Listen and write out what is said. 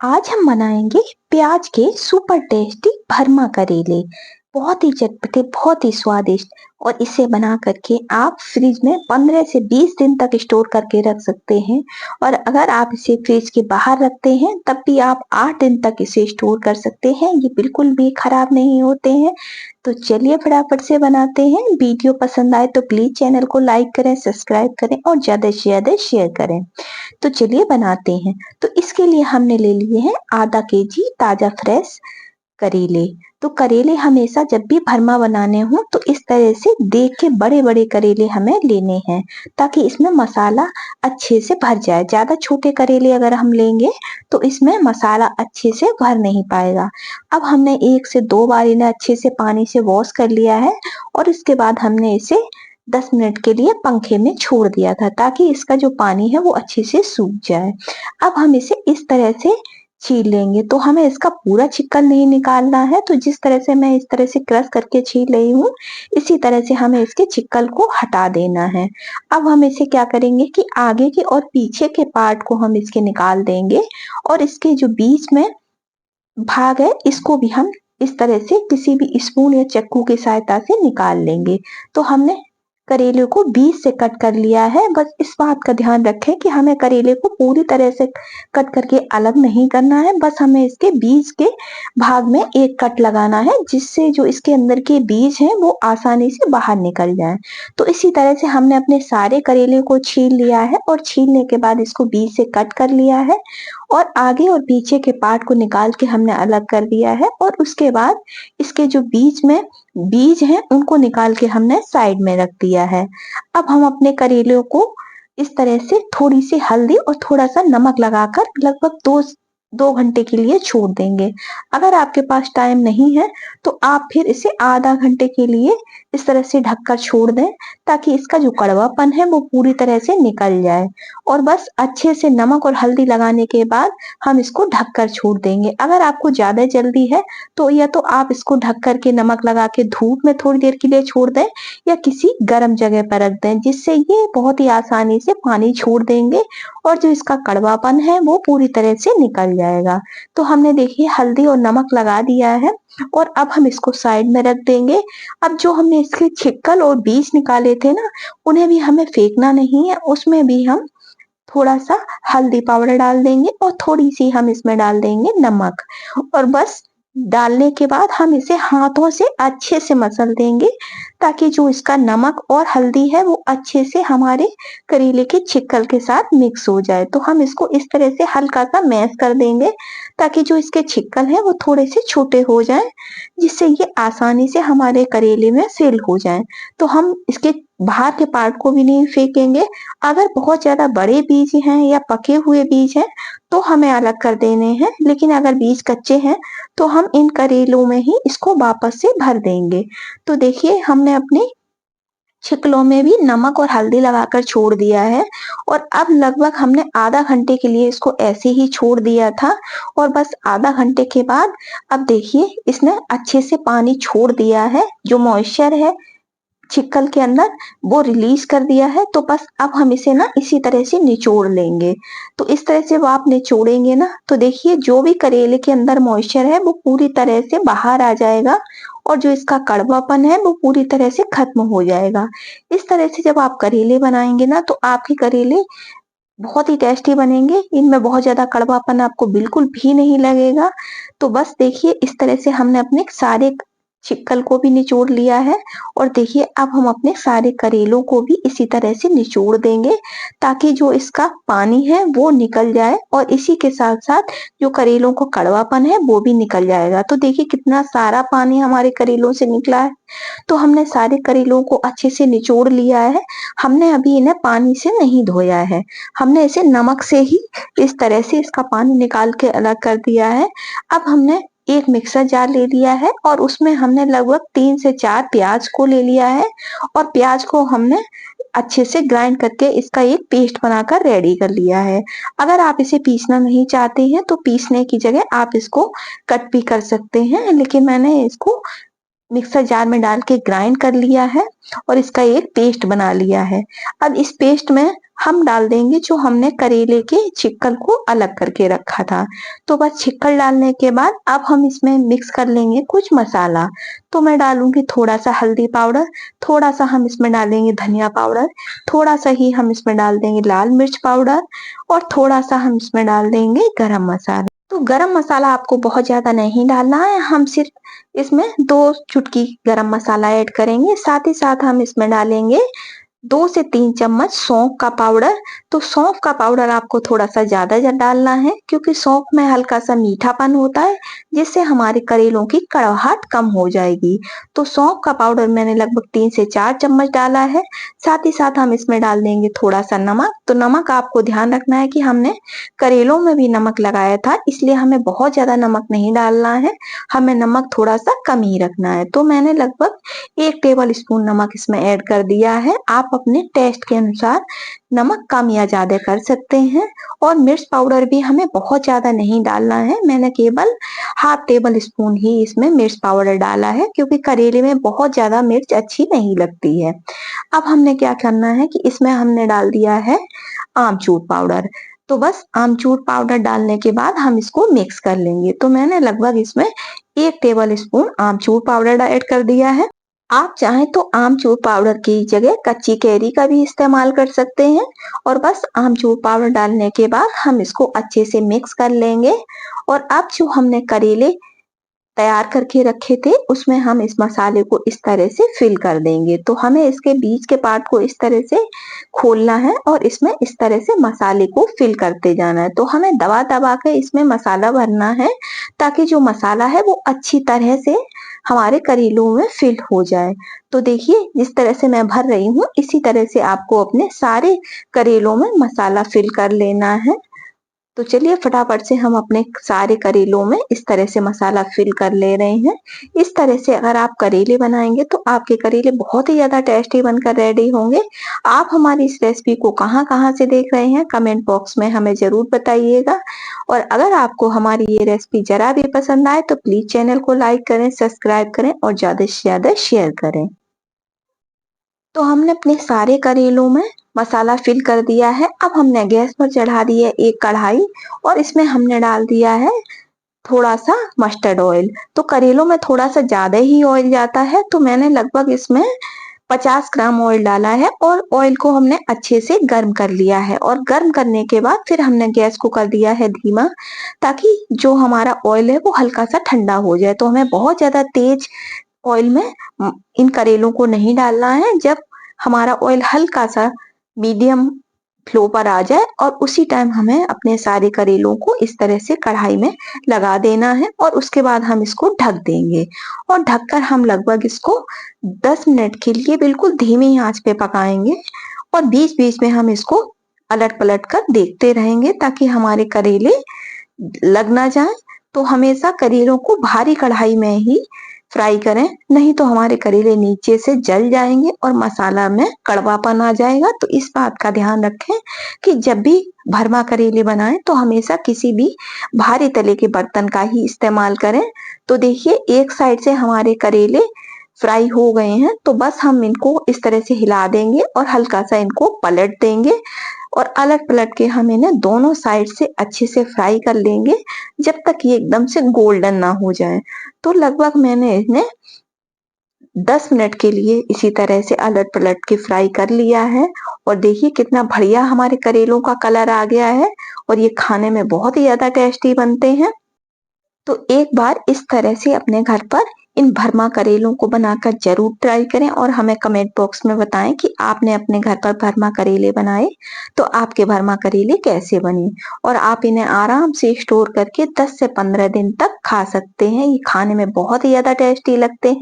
आज हम बनाएंगे प्याज के सुपर टेस्टी भरमा करेले। बहुत ही चटपटे, बहुत ही स्वादिष्ट। और इसे बना करके आप फ्रिज में 15 से 20 दिन तक स्टोर करके रख सकते हैं। और अगर आप इसे फ्रिज के बाहर रखते हैं तब भी आप 8 दिन तक इसे स्टोर कर सकते हैं, ये बिल्कुल भी खराब नहीं होते हैं। तो चलिए फटाफट से बनाते हैं। वीडियो पसंद आए तो प्लीज चैनल को लाइक करें, सब्सक्राइब करें और ज्यादा से ज्यादा शेयर करें। तो चलिए बनाते हैं। तो इसके लिए हमने ले लिए हैं आधा केजी ताजा फ्रेश करेले। तो करेले हमेशा जब भी भरमा बनाने हो तो इस तरह से देख के बड़े बड़े करेले हमें लेने हैं, ताकि इसमें मसाला अच्छे से भर जाए। ज्यादा छोटे करेले अगर हम लेंगे तो इसमें मसाला अच्छे से भर नहीं पाएगा। अब हमने 1 से 2 बार इन्हें अच्छे से पानी से वॉश कर लिया है और इसके बाद हमने इसे 10 मिनट के लिए पंखे में छोड़ दिया था, ताकि इसका जो पानी है वो अच्छे से सूख जाए। अब हम इसे इस तरह से छील लेंगे। तो हमें इसका पूरा छिक्कल नहीं निकालना है, तो जिस तरह से मैं इस तरह से क्रश करके छील रही हूँ, इसी तरह से हमें इसके छिक्कल को हटा देना है। अब हम इसे क्या करेंगे कि आगे के और पीछे के पार्ट को हम इसके निकाल देंगे और इसके जो बीच में भाग है इसको भी हम इस तरह से किसी भी स्पून या चक्कू की सहायता से निकाल लेंगे। तो हमने करेले को बीच से कट कर लिया है। बस इस बात का ध्यान रखें कि हमें करेले को पूरी तरह से कट करके अलग नहीं करना है, बस हमें इसके बीज के भाग में एक कट लगाना है, जिससे जो इसके अंदर के बीज हैं वो आसानी से बाहर निकल जाए। तो इसी तरह से हमने अपने सारे करेले को छील लिया है और छीलने के बाद इसको बीज से कट कर लिया है और आगे और पीछे के पार्ट को निकाल के हमने अलग कर दिया है। और उसके बाद इसके जो बीच में बीज हैं उनको निकाल के हमने साइड में रख दिया है। अब हम अपने करेलों को इस तरह से थोड़ी सी हल्दी और थोड़ा सा नमक लगाकर लगभग 2 घंटे के लिए छोड़ देंगे। अगर आपके पास टाइम नहीं है तो आप फिर इसे आधा घंटे के लिए इस तरह से ढककर छोड़ दें, ताकि इसका जो कड़वापन है वो पूरी तरह से निकल जाए। और बस अच्छे से नमक और हल्दी लगाने के बाद हम इसको ढककर छोड़ देंगे। अगर आपको ज्यादा जल्दी है तो या तो आप इसको ढक कर के नमक लगा के धूप में थोड़ी देर के लिए छोड़ दें या किसी गर्म जगह पर रख दें, जिससे ये बहुत ही आसानी से पानी छोड़ देंगे और जो इसका कड़वापन है वो पूरी तरह से निकल जाएगा। तो हमने देखिए हल्दी और नमक लगा दिया है और अब हम इसको साइड में रख देंगे। अब जो हमने इसके छिक्कल और बीज निकाले थे ना, उन्हें भी हमें फेंकना नहीं है, उसमें भी हम थोड़ा सा हल्दी पाउडर डाल देंगे और थोड़ी सी हम इसमें डाल देंगे नमक। और बस डालने के बाद हम इसे हाथों से अच्छे से मसल देंगे, ताकि जो इसका नमक और हल्दी है वो अच्छे से हमारे करेले के छिक्कल के साथ मिक्स हो जाए। तो हम इसको इस तरह से हल्का सा मैश कर देंगे, ताकि जो इसके छिक्कल है वो थोड़े से छोटे हो जाएं, जिससे ये आसानी से हमारे करेले में फिल हो जाएं। तो हम इसके बाहर के पार्ट को भी नहीं फेंकेंगे। अगर बहुत ज्यादा बड़े बीज हैं या पके हुए बीज हैं तो हमें अलग कर देने हैं, लेकिन अगर बीज कच्चे हैं तो हम इन करेलों में ही इसको वापस से भर देंगे। तो देखिए हमने अपने छिकलों में भी नमक और हल्दी लगाकर छोड़ दिया है और अब लगभग हमने आधा घंटे के लिए इसको ऐसे ही छोड़ दिया था। और बस आधा घंटे के बाद अब देखिए इसने अच्छे से पानी छोड़ दिया है, जो मॉइस्चर है छिक्कल के अंदर वो रिलीज कर दिया है। तो बस अब हम इसे ना इसी तरह से निचोड़ लेंगे। तो इस तरह से वो आप निचोड़ेंगे ना तो देखिए जो भी करेले के अंदर मॉइस्चर है वो पूरी तरह से बाहर आ जाएगा और जो इसका कड़वापन है वो पूरी तरह से खत्म हो जाएगा। इस तरह से जब आप करेले बनाएंगे ना तो आपके करेले बहुत ही टेस्टी बनेंगे। इनमें बहुत ज्यादा कड़वापन आपको बिल्कुल भी नहीं लगेगा। तो बस देखिए इस तरह से हमने अपने सारे छिक्कल को भी निचोड़ लिया है और देखिए अब हम अपने सारे करेलों को भी इसी तरह से निचोड़ देंगे, ताकि जो इसका पानी है वो निकल जाए और इसी के साथ साथ जो करेलों को कड़वापन है वो भी निकल जाएगा। तो देखिए कितना सारा पानी हमारे करेलों से निकला है। तो हमने सारे करेलों को अच्छे से निचोड़ लिया है। हमने अभी इन्हें पानी से नहीं धोया है, हमने इसे नमक से ही इस तरह से इसका पानी निकाल के अलग कर दिया है। अब हमने एक मिक्सर जार ले लिया है और उसमें हमने लगभग 3 से 4 प्याज को ले लिया है और प्याज को हमने अच्छे से ग्राइंड करके इसका एक पेस्ट बनाकर रेडी कर लिया है। अगर आप इसे पीसना नहीं चाहते हैं तो पीसने की जगह आप इसको कट भी कर सकते हैं, लेकिन मैंने इसको मिक्सर जार में डाल के ग्राइंड कर लिया है और इसका एक पेस्ट बना लिया है। अब इस पेस्ट में हम डाल देंगे जो हमने करेले के छिक्कल को अलग करके रखा था। तो बस छिक्कल डालने के बाद अब हम इसमें मिक्स कर लेंगे कुछ मसाला। तो मैं डालूँगी थोड़ा-सा हल्दी पाउडर, थोड़ा-सा हम इसमें डालेंगे धनिया पाउडर, थोड़ा-सा ही हम इसमें डाल देंगे लाल मिर्च पाउडर और थोड़ा-सा हम इसमें डाल देंगे गरम मसाला। तो गरम मसाला आपको बहुत ज़्यादा नहीं डालना है, हम सिर्फ इसमें 2 चुटकी गरम मसाला ऐड करेंगे। साथ ही साथ हम इसमें डालेंगे 2 से 3 चम्मच सौंफ का पाउडर। तो सौंफ का पाउडर आपको थोड़ा-सा ज़्यादा डालना है क्योंकि सौंफ में हल्का-सा मीठापन होता है, जिससे हमारे करेलों की कड़वाहट कम हो जाएगी। तो सौंफ का पाउडर मैंने लगभग 3 से 4 चम्मच डाला है। साथ ही साथ हम इसमें डाल देंगे थोड़ा-सा नमक। तो नमक आपको ध्यान रखना है कि हमने करेलों में भी नमक लगाया था, इसलिए हमें बहुत ज़्यादा नमक नहीं डालना है, हमें नमक थोड़ा-सा कम ही रखना है। तो मैंने लगभग 1 टेबल स्पून नमक इसमें ऐड कर दिया है। आप अपने टेस्ट के अनुसार नमक कम या ज़्यादा कर सकते हैं और मिर्च पाउडर भी हमें बहुत ज़्यादा नहीं डालना है। मैंने केवल हाफ टेबल स्पून ही इसमें मिर्च पाउडर डाला है क्योंकि करेले में बहुत ज़्यादा मिर्च अच्छी नहीं लगती है। अब हमने क्या करना है कि इसमें हमने डाल दिया है आमचूर पाउडर। तो बस आमचूर पाउडर डालने के बाद हम इसको मिक्स कर लेंगे। तो मैंने लगभग इसमें 1 टेबल स्पून आमचूर पाउडर ऐड कर दिया है। आप चाहें तो आमचूर पाउडर की जगह कच्ची कैरी का भी इस्तेमाल कर सकते हैं और बस आमचूर पाउडर डालने के बाद हम इसको अच्छे से मिक्स कर लेंगे। और अब जो हमने करेले तैयार करके रखे थे उसमें हम इस मसाले को इस तरह से फिल कर देंगे। तो हमें इसके बीच के पार्ट को इस तरह से खोलना है और इसमें इस तरह से मसाले को फिल करते जाना है। तो हमें दबा-दबा के इसमें मसाला भरना है ताकि जो मसाला है वो अच्छी तरह से हमारे करेलों में फिल हो जाए। तो देखिए जिस तरह से मैं भर रही हूँ इसी तरह से आपको अपने सारे करेलों में मसाला फिल कर लेना है। तो चलिए फटाफट से हम अपने सारे करेलों में इस तरह से मसाला फिल कर ले रहे हैं। इस तरह से अगर आप करेले बनाएँगे तो आपके करेले बहुत ही ज़्यादा टेस्टी बनकर रेडी होंगे। आप हमारी इस रेसिपी को कहाँ-कहाँ से देख रहे हैं कमेंट बॉक्स में हमें ज़रूर बताइएगा। और अगर आपको हमारी ये रेसिपी ज़रा भी पसंद आए तो प्लीज़ चैनल को लाइक करें, सब्सक्राइब करें और ज़्यादा से ज़्यादा शेयर करें। तो हमने अपने सारे करेलों में मसाला फिल कर दिया है। अब हमने गैस पर चढ़ा दी है एक कढ़ाई और इसमें हमने डाल दिया है थोड़ा-सा मस्टर्ड ऑयल। तो करेलों में थोड़ा-सा ज़्यादा ही ऑयल जाता है तो मैंने लगभग इसमें 50 ग्राम ऑयल डाला है और ऑयल को हमने अच्छे से गर्म कर लिया है और गर्म करने के बाद फिर हमने गैस को कर दिया है धीमा ताकि जो हमारा ऑयल है वो हल्का-सा ठंडा हो जाए। तो हमें बहुत ज़्यादा तेज ऑयल में इन करेलों को नहीं डालना है। जब हमारा ऑयल हल्का-सा मीडियम फ्लो पर आ जाए और उसी टाइम हमें अपने सारे करेलों को इस तरह से कढ़ाई में लगा देना है और उसके बाद हम इसको ढक देंगे और ढककर हम लगभग इसको 10 मिनट के लिए बिल्कुल धीमी आंच पे पकाएंगे और बीच-बीच में हम इसको अलट-पलट कर देखते रहेंगे ताकि हमारे करेले लग ना जाए। तो हमेशा करेलों को भारी कढ़ाई में ही फ्राई करें, नहीं तो हमारे करेले नीचे से जल जाएँगे और मसाला में कड़वापन आ जाएगा। तो इस बात का ध्यान रखें कि जब भी भरमा करेले बनाएँ तो हमेशा किसी भी भारी तले के बर्तन का ही इस्तेमाल करें। तो देखिए एक साइड से हमारे करेले फ्राई हो गए हैं तो बस हम इनको इस तरह से हिला देंगे और हल्का-सा इनको पलट देंगे और अलट-पलट के हम इन्हें दोनों साइड से अच्छे से फ्राई कर लेंगे जब तक ये एकदम से गोल्डन ना हो जाए। तो लगभग मैंने इन्हें 10 मिनट के लिए इसी तरह से अलट-पलट के फ्राई कर लिया है और देखिए कितना बढ़िया हमारे करेलों का कलर आ गया है और ये खाने में बहुत ही ज़्यादा टेस्टी बनते हैं। तो एक बार इस तरह से अपने घर पर इन भरमा करेलों को बनाकर ज़रूर ट्राई करें और हमें कमेंट बॉक्स में बताएं कि आपने अपने घर पर भरमा करेले बनाए तो आपके भरमा करेले कैसे बने और आप इन्हें आराम से स्टोर करके 10 से 15 दिन तक खा सकते हैं। ये खाने में बहुत ही ज़्यादा टेस्टी लगते हैं।